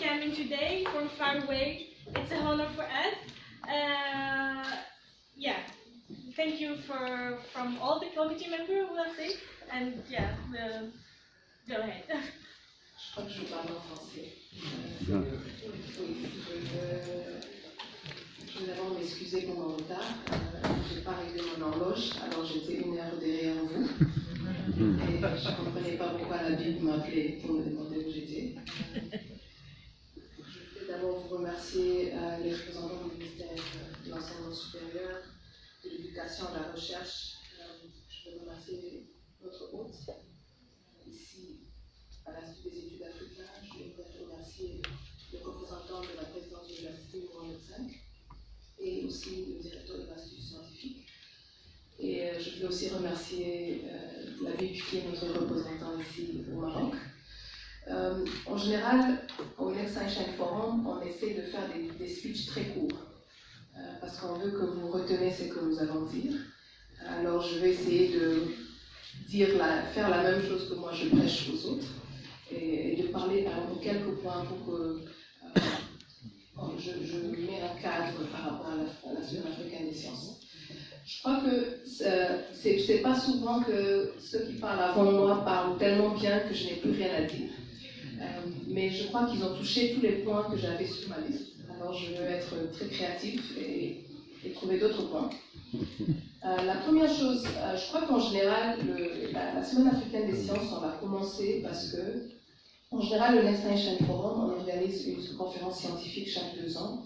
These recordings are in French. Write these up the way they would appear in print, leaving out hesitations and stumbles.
coming today from far away. It's an honor for us. Yeah, thank you from all the committee members, we'll say. And yeah, go ahead. Je crois que je parle en français. Je vais d'abord m'excuser pour mon retard. Je n'ai pas réglé mon horloge, alors j'étais 1 heure derrière vous. Et je ne comprenais pas pourquoi la Bible m'appelait pour me demander où j'étais. Je voulais d'abord vous remercier les représentants du ministère de l'enseignement supérieur, de l'éducation et de la recherche. Je veux remercier notre hôte ici à l'Institut des études africaines. Je voudrais remercier le représentant de la présidence de l'Université Mohamed V et aussi le directeur de l'Institut scientifique. Et je veux aussi remercier la BIC qui est notre représentant ici au Maroc. En général, au Next Einstein Forum, on essaie de faire des speeches très courts parce qu'on veut que vous reteniez ce que nous allons dire. Alors je vais essayer de faire la même chose que moi je prêche aux autres et de parler en quelques points pour que je mets un cadre par rapport à la Semaine africaine des sciences. Je crois que c'est pas souvent que ceux qui parlent avant moi parlent tellement bien que je n'ai plus rien à dire. Mais je crois qu'ils ont touché tous les points que j'avais sur ma liste. Alors je veux être très créatif et trouver d'autres points. La première chose, je crois qu'en général, la Semaine africaine des sciences, on va commencer parce que, en général, le Next Einstein Forum, on organise une conférence scientifique chaque 2 ans,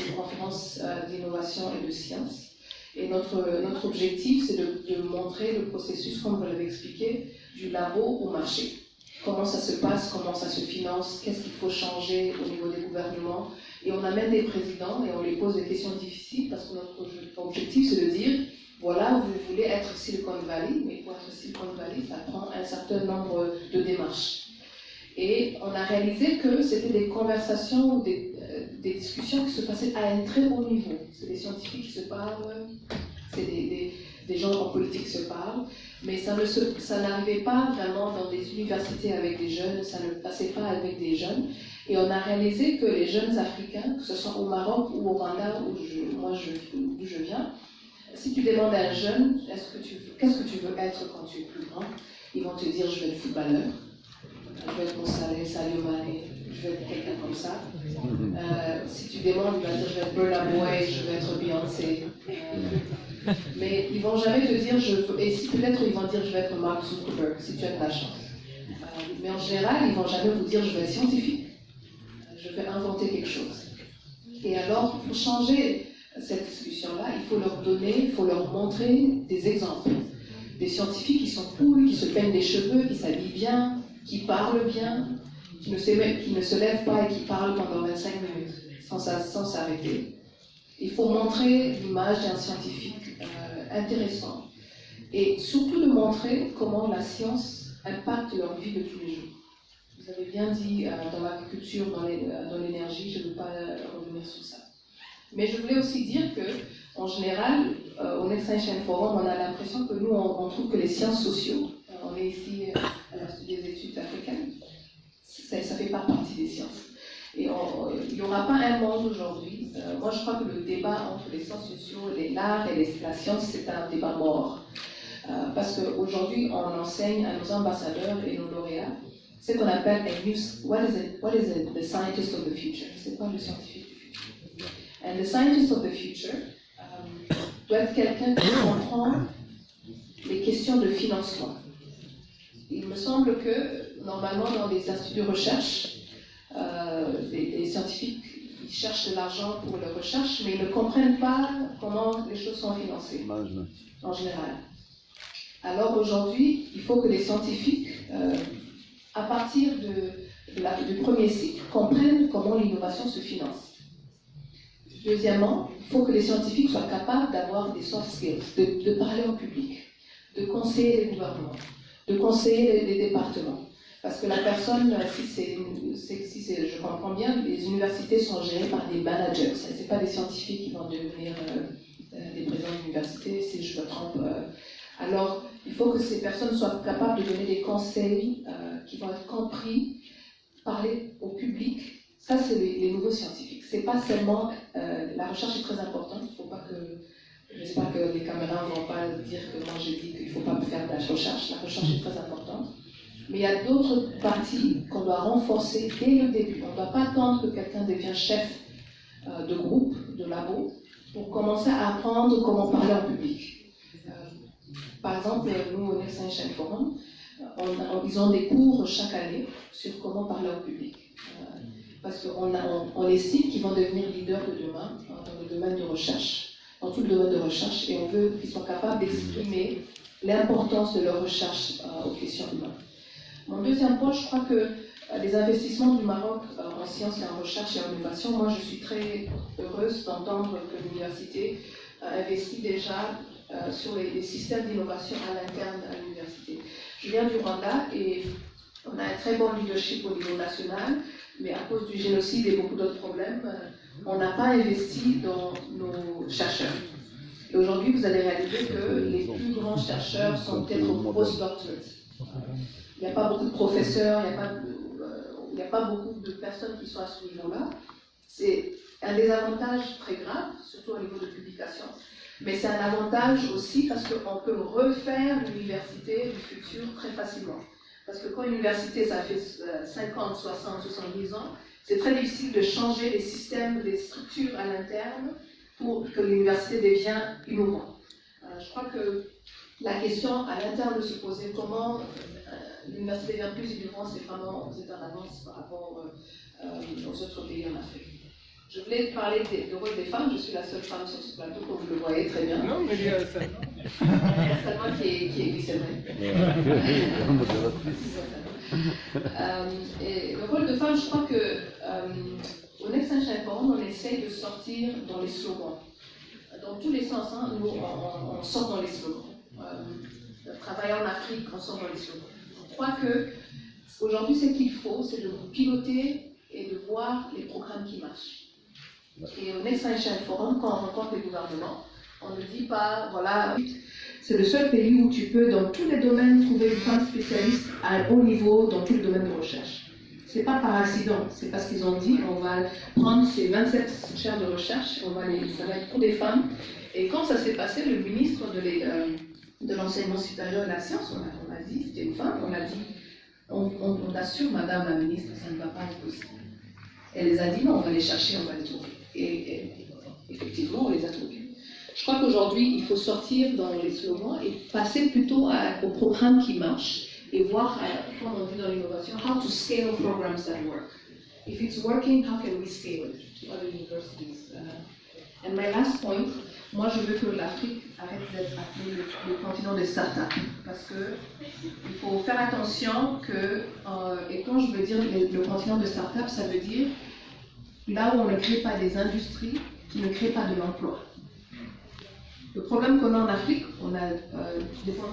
une conférence d'innovation et de science. Et notre objectif, c'est de montrer le processus, comme vous l'avez expliqué, du labo au marché. Comment ça se passe, comment ça se finance, qu'est-ce qu'il faut changer au niveau des gouvernements. Et on amène des présidents et on les pose des questions difficiles parce que notre objectif, c'est de dire, voilà, vous voulez être Silicon Valley, mais pour être Silicon Valley, ça prend un certain nombre de démarches. Et on a réalisé que c'était des conversations ou des discussions qui se passaient à un très haut niveau. C'est des scientifiques qui se parlent, c'est des gens en politique qui se parlent, mais ça n'arrivait pas vraiment dans des universités avec des jeunes, ça ne passait pas avec des jeunes. Et on a réalisé que les jeunes Africains, que ce soit au Maroc ou au Rwanda, d'où je viens, si tu demandes à un jeune, qu'est-ce que tu veux être quand tu es plus grand, ils vont te dire, je vais être footballeur. Je vais être Sadio Mané, je vais être quelqu'un comme ça. Si tu demandes, il va dire je vais être Burna Boy, je vais être Beyoncé. Mais ils ne vont jamais te dire je veux. Et si peut-être ils vont dire je vais être Mark Zuckerberg, si tu as de la chance. Mais en général, ils ne vont jamais vous dire je vais être scientifique. Je vais inventer quelque chose. Et alors, pour changer cette discussion-là, il faut leur donner, il faut leur montrer des exemples. Des scientifiques qui sont cool, qui se peignent les cheveux, qui s'habillent bien, qui parlent bien, qui ne se lèvent pas et qui parlent pendant 25 minutes sans s'arrêter. Il faut montrer l'image d'un scientifique intéressant et surtout de montrer comment la science impacte leur vie de tous les jours. Vous avez bien dit dans l'agriculture, dans l'énergie, je ne veux pas revenir sur ça. Mais je voulais aussi dire qu'en général, au Next Einstein Forum, on a l'impression que nous, on trouve que les sciences sociaux, on est ici à l'Institut des études africaines, ça ne fait pas partie des sciences. Et il n'y aura pas un monde aujourd'hui. Moi, je crois que le débat entre les sciences sociaux, l'art et la science, c'est un débat mort. Parce qu'aujourd'hui, on enseigne à nos ambassadeurs et nos lauréats ce qu'on appelle what is it, the scientist of the future. C'est quoi le scientifique du futur? And the scientist of the future doit être quelqu'un qui comprend les questions de financement. Il me semble que, normalement, dans les instituts de recherche, les scientifiques ils cherchent de l'argent pour leur recherche, mais ils ne comprennent pas comment les choses sont financées, en général. Alors aujourd'hui, il faut que les scientifiques, à partir du premier cycle, comprennent comment l'innovation se finance. Deuxièmement, il faut que les scientifiques soient capables d'avoir des soft skills, de parler au public, de conseiller les gouvernements, de conseiller les départements. Parce que la personne, je comprends bien, les universités sont gérées par des managers. Ce n'est pas des scientifiques qui vont devenir des présidents d'université, si je me trompe. Alors, il faut que ces personnes soient capables de donner des conseils qui vont être compris, parler au public, Ça, c'est les nouveaux scientifiques. C'est pas seulement... la recherche est très importante. Il ne faut pas que... J'espère que les caméras ne vont pas dire que moi j'ai dit qu'il ne faut pas faire de la recherche. La recherche est très importante. Mais il y a d'autres parties qu'on doit renforcer dès le début. On ne doit pas attendre que quelqu'un devienne chef de groupe, de labo, pour commencer à apprendre comment parler en public. Par exemple, nous, au Next Generation Forum, ils ont des cours chaque année sur comment parler au public. Parce qu'on estime qu'ils vont devenir leaders de demain dans le domaine de recherche, dans tout le domaine de recherche, et on veut qu'ils soient capables d'exprimer l'importance de leur recherche aux questions humaines. Mon deuxième point, je crois que les investissements du Maroc en sciences et en recherche et en innovation, moi je suis très heureuse d'entendre que l'université investit déjà sur les systèmes d'innovation à l'interne à l'université. Je viens du Rwanda et on a un très bon leadership au niveau national, mais à cause du génocide et beaucoup d'autres problèmes, on n'a pas investi dans nos chercheurs. Et aujourd'hui, vous allez réaliser que les plus grands chercheurs sont peut-être postdoctorates. Il n'y a pas beaucoup de professeurs, il n'y a pas beaucoup de personnes qui sont à ce niveau-là. C'est un désavantage très grave, surtout au niveau de publication. Mais c'est un avantage aussi parce qu'on peut refaire l'université du futur très facilement. Parce que quand une université, ça fait 50, 60, 70 ans, c'est très difficile de changer les systèmes, les structures à l'interne pour que l'université devienne innovante. Je crois que la question à l'interne de se poser comment l'université devient plus innovante, c'est vraiment vous êtes en avance par rapport aux autres pays en Afrique. Je voulais parler du rôle des femmes. Je suis la seule femme sur ce plateau, comme vous le voyez très bien. Non, mais il y a ça. Seulement qui est oui, c'est vrai. Et le rôle de femme, je crois que au Next Generation Forum, on essaye de sortir dans les slogans. Dans tous les sens, hein, nous, on sort dans les slogans. Travailler en Afrique, on sort dans les slogans. Je crois que aujourd'hui, ce qu'il faut, c'est de piloter et de voir les programmes qui marchent. Et au Next Generation Forum, quand on rencontre les gouvernements, on ne dit pas, voilà, c'est le seul pays où tu peux, dans tous les domaines, trouver une femme spécialiste à un haut niveau dans tout le domaine de recherche. Ce n'est pas par accident, c'est parce qu'ils ont dit, on va prendre ces 27 chaires de recherche, ça va être pour des femmes. Et quand ça s'est passé, le ministre de l'enseignement supérieur et de la science, on a dit, c'était une femme, on a dit, on assure, madame la ministre, ça ne va pas être possible. Elle les a dit, non, on va les chercher, on va les trouver. Et effectivement, on les a trouvés. Je crois qu'aujourd'hui, il faut sortir dans les slogans et passer plutôt au programme qui marche et voir, comme on dit dans l'innovation, how to scale programs that work. If it's working, how can we scale it to other universities? And my last point, moi je veux que l'Afrique arrête d'être appelée le continent des startups, parce qu'il faut faire attention que, et quand je veux dire le continent des startups, ça veut dire là où on ne crée pas des industries qui ne créent pas de l'emploi. Le problème qu'on a en Afrique, on a des fois